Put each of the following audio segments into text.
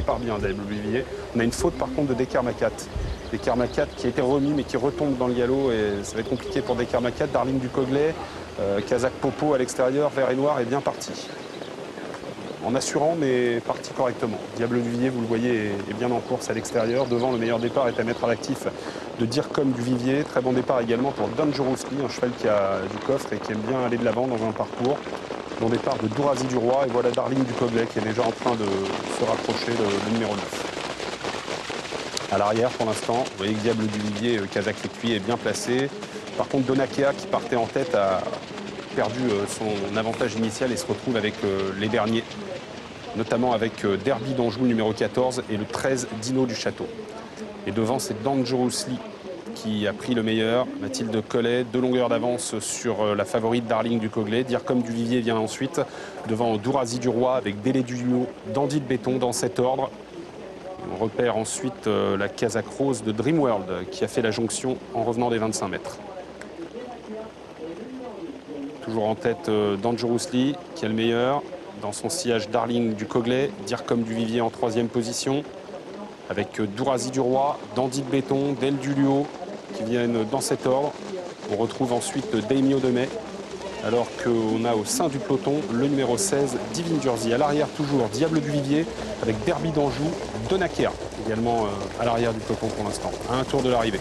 part bien, Diable du Vivier. On a une faute par contre de Descartes-Macat. Descartes-Macat qui a été remis mais qui retombe dans le galop et ça va être compliqué pour Descartes-Macat. Darling du Coglet, Kazakh Popo à l'extérieur, vert et noir est bien parti. En assurant mais parti correctement. Diable du Vivier, vous le voyez, est bien en course à l'extérieur. Devant, le meilleur départ est à mettre à l'actif de Dircom du Vivier. Très bon départ également pour Dangerously, un cheval qui a du coffre et qui aime bien aller de l'avant dans un parcours. Bon départ de Dourazi du Roi et voilà Darling du Coglet qui est déjà en train de se rapprocher, le numéro 9. À l'arrière pour l'instant, vous voyez que Diable du Vivier, Kazakh Écuyer est bien placé. Par contre Donakea qui partait en tête a perdu son avantage initial et se retrouve avec les derniers, notamment avec Derby d'Anjou numéro 14 et le 13 Dino du Château. Et devant c'est Dangerously qui a pris le meilleur, Mathilde Collet, 2 longueurs d'avance sur la favorite Darling du Coglet. Dircom du Vivier vient ensuite devant Dourazi du Roi avec Délai du Lion, Dandy de Béton dans cet ordre. On repère ensuite la Kazakh Rose de Dreamworld qui a fait la jonction en revenant des 25 mètres. Toujours en tête Dangerously qui est le meilleur. Dans son sillage Darling du Coglet, Dircom du Vivier en 3e position. Avec Dourazi du Roi, Dandy de Béton, Del du Luo qui viennent dans cet ordre. On retrouve ensuite Daimyo de Mai. Alors qu'on a au sein du peloton le numéro 16, Divine Jersey. À l'arrière toujours Diable du Vivier avec Derby d'Anjou, Donakea également à l'arrière du peloton pour l'instant. À un tour de l'arrivée.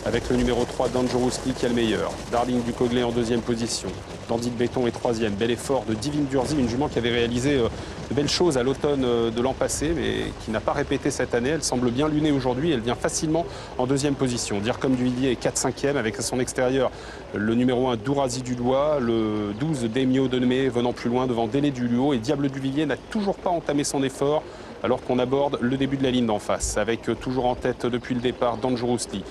Avec le numéro 3, Dangerously qui est le meilleur. Darling du Coglet en 2e position. Dandy de Béton est 3e. Bel effort de Divine Jersey, une jument qui avait réalisé de belles choses à l'automne de l'an passé, mais qui n'a pas répété cette année. Elle semble bien lunée aujourd'hui. Elle vient facilement en 2e position. Dircom du Vivier est 4-5e avec à son extérieur le numéro 1, Dourazi du Lois, le 12, Daimyo de Mai venant plus loin devant Délai du Luo. Et Diable du Vivier n'a toujours pas entamé son effort, alors qu'on aborde le début de la ligne d'en face, avec toujours en tête depuis le départ Dangerously,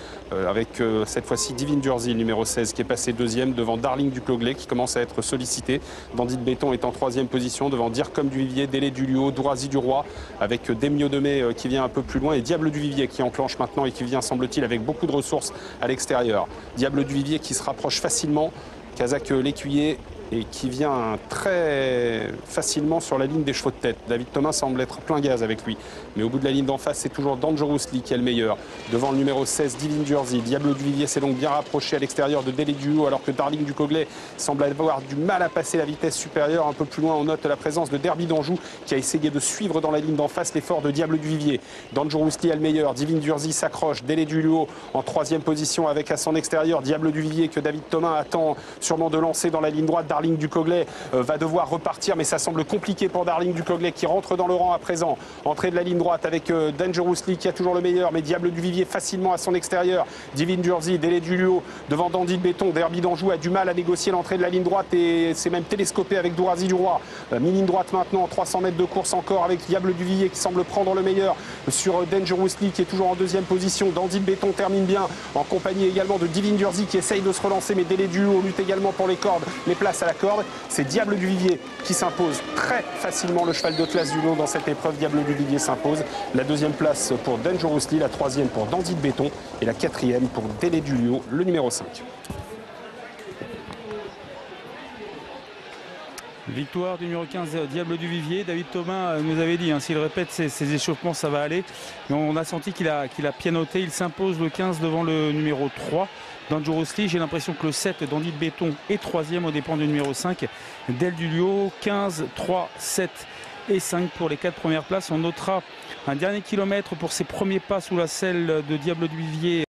avec cette fois-ci Divine Jersey, le numéro 16, qui est passé 2e devant Darling du Coglet, qui commence à être sollicité. Dandy de Béton est en 3e position devant Dircom du Vivier, Délai du Luo, Dourazi du Roi, avec Daimyo de Mai qui vient un peu plus loin, et Diable du Vivier qui enclenche maintenant et qui vient, semble-t-il, avec beaucoup de ressources à l'extérieur. Diable du Vivier qui se rapproche facilement, Kazakh L'Écuyer, et qui vient très facilement sur la ligne des chevaux de tête. David Thomas semble être plein gaz avec lui. Mais au bout de la ligne d'en face, c'est toujours Dangerously qui est le meilleur. Devant le numéro 16, Divine Jersey. Diable du Vivier s'est donc bien rapproché à l'extérieur de Délai du Luo, alors que Darling du Coglet semble avoir du mal à passer la vitesse supérieure. Un peu plus loin, on note la présence de Derby d'Anjou qui a essayé de suivre dans la ligne d'en face l'effort de Diable du Vivier. Dangerously est le meilleur. Divine Jersey s'accroche. Délai du Luo en 3e position avec à son extérieur Diable du Vivier que David Thomas attend sûrement de lancer dans la ligne droite. Darling du Coglet va devoir repartir, mais ça semble compliqué pour Darling du Coglet qui rentre dans le rang à présent. Entrée de la ligne droite avec Dangerously qui a toujours le meilleur, mais Diable du Vivier facilement à son extérieur. Divine Jersey, Délai du Luo devant Dandy de Béton. Derby d'Anjou a du mal à négocier l'entrée de la ligne droite et c'est même télescopé avec Dourazi du Roi. Mi-ligne droite maintenant, 300 mètres de course encore avec Diable du Vivier qui semble prendre le meilleur sur Dangerously qui est toujours en 2e position. Dandy de Béton termine bien en compagnie également de Divine Jersey qui essaye de se relancer, mais Délai du Luo lutte également pour les cordes, les places à la corde. C'est Diable du Vivier qui s'impose très facilement, le cheval de classe du lot dans cette épreuve. Diable du Vivier s'impose. La 2e place pour Dangerously, la 3e pour Dandy de Béton et la 4e pour Délai du Luo, le numéro 5. Victoire du numéro 15, Diable du Vivier. David Thomas nous avait dit, s'il répète ses échauffements, ça va aller. Mais on a senti qu'il a pianoté. Il s'impose le 15 devant le numéro 3, Dangerously. J'ai l'impression que le 7, Dandy de Béton, est 3e aux dépens du numéro 5, Del du Luo. 15, 3, 7 et 5 pour les 4 premières places. On notera un dernier kilomètre pour ses premiers pas sous la selle de Diable du Vivier.